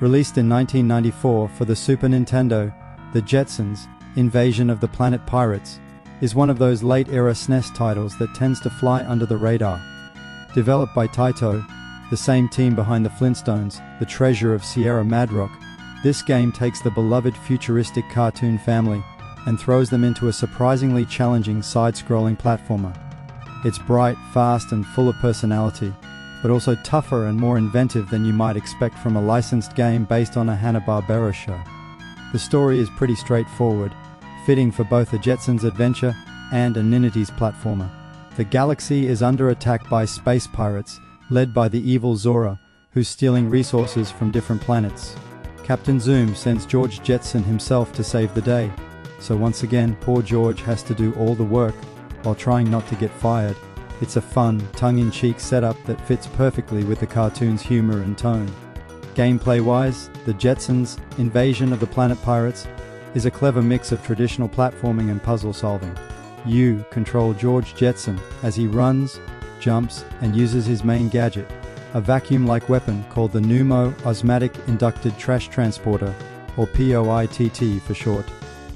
Released in 1994 for the Super Nintendo, the Jetsons, Invasion of the Planet Pirates, is one of those late-era SNES titles that tends to fly under the radar. Developed by Taito, the same team behind the Flintstones, the treasure of Sierra Madrock, this game takes the beloved futuristic cartoon family and throws them into a surprisingly challenging side-scrolling platformer. It's bright, fast, and full of personality, but also tougher and more inventive than you might expect from a licensed game based on a Hanna-Barbera show. The story is pretty straightforward, fitting for both a Jetsons adventure and a Ninnities platformer. The galaxy is under attack by space pirates, led by the evil Zora, who's stealing resources from different planets. Captain Zoom sends George Jetson himself to save the day, so once again poor George has to do all the work while trying not to get fired. It's a fun, tongue-in-cheek setup that fits perfectly with the cartoon's humor and tone. Gameplay-wise, the Jetsons' Invasion of the Planet Pirates is a clever mix of traditional platforming and puzzle solving. You control George Jetson as he runs, jumps, and uses his main gadget, a vacuum-like weapon called the Pneumo-Osmotic Inducted Trash Transporter, or POITT for short.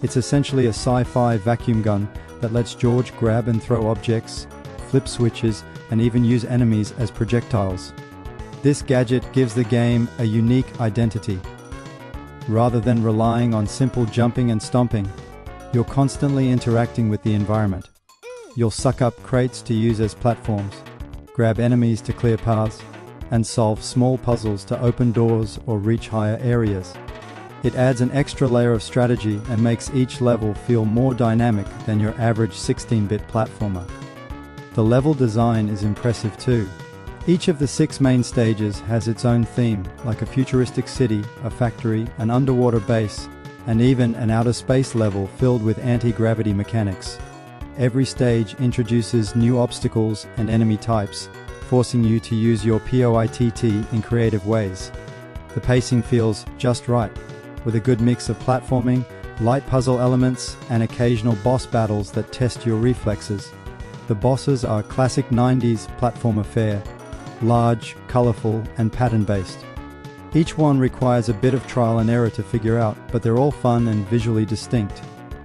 It's essentially a sci-fi vacuum gun that lets George grab and throw objects, flip switches, and even use enemies as projectiles. This gadget gives the game a unique identity. Rather than relying on simple jumping and stomping, you're constantly interacting with the environment. You'll suck up crates to use as platforms, grab enemies to clear paths, and solve small puzzles to open doors or reach higher areas. It adds an extra layer of strategy and makes each level feel more dynamic than your average 16-bit platformer. The level design is impressive too. Each of the 6 main stages has its own theme, like a futuristic city, a factory, an underwater base, and even an outer space level filled with anti-gravity mechanics. Every stage introduces new obstacles and enemy types, forcing you to use your POITT in creative ways. The pacing feels just right, with a good mix of platforming, light puzzle elements, and occasional boss battles that test your reflexes. The bosses are classic 90s platformer fare, large, colorful, and pattern-based. Each one requires a bit of trial and error to figure out, but they're all fun and visually distinct.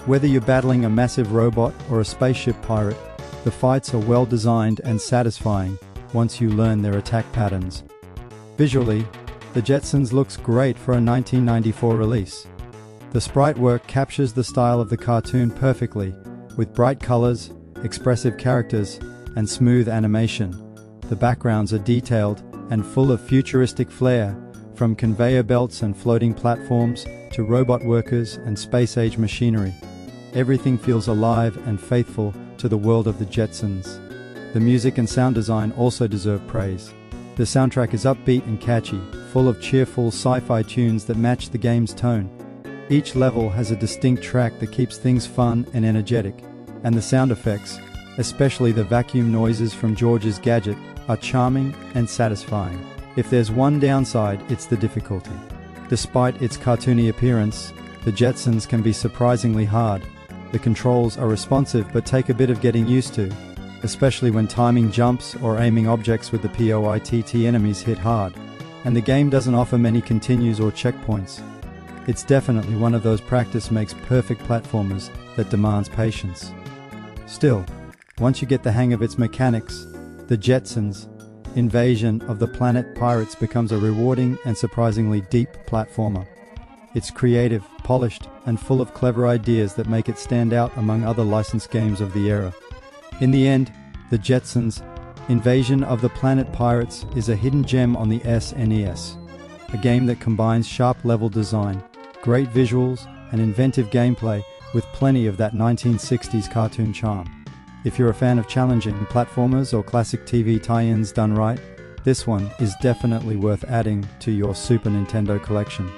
Whether you're battling a massive robot or a spaceship pirate, the fights are well designed and satisfying once you learn their attack patterns. Visually, the Jetsons looks great for a 1994 release. The sprite work captures the style of the cartoon perfectly, with bright colors, expressive characters, and smooth animation. The backgrounds are detailed and full of futuristic flair, from conveyor belts and floating platforms to robot workers and space-age machinery. Everything feels alive and faithful to the world of the Jetsons. The music and sound design also deserve praise. The soundtrack is upbeat and catchy, full of cheerful sci-fi tunes that match the game's tone. Each level has a distinct track that keeps things fun and energetic, and the sound effects, especially the vacuum noises from George's gadget, are charming and satisfying. If there's one downside, it's the difficulty. Despite its cartoony appearance, the Jetsons can be surprisingly hard. The controls are responsive but take a bit of getting used to, especially when timing jumps or aiming objects with the POITT enemies hit hard, and the game doesn't offer many continues or checkpoints. It's definitely one of those practice makes perfect platformers that demands patience. Still, once you get the hang of its mechanics, the Jetsons' Invasion of the Planet Pirates becomes a rewarding and surprisingly deep platformer. It's creative, polished, and full of clever ideas that make it stand out among other licensed games of the era. In the end, the Jetsons' Invasion of the Planet Pirates is a hidden gem on the SNES, a game that combines sharp level design, great visuals, and inventive gameplay with plenty of that 1960s cartoon charm. If you're a fan of challenging platformers or classic TV tie-ins done right, this one is definitely worth adding to your Super Nintendo collection.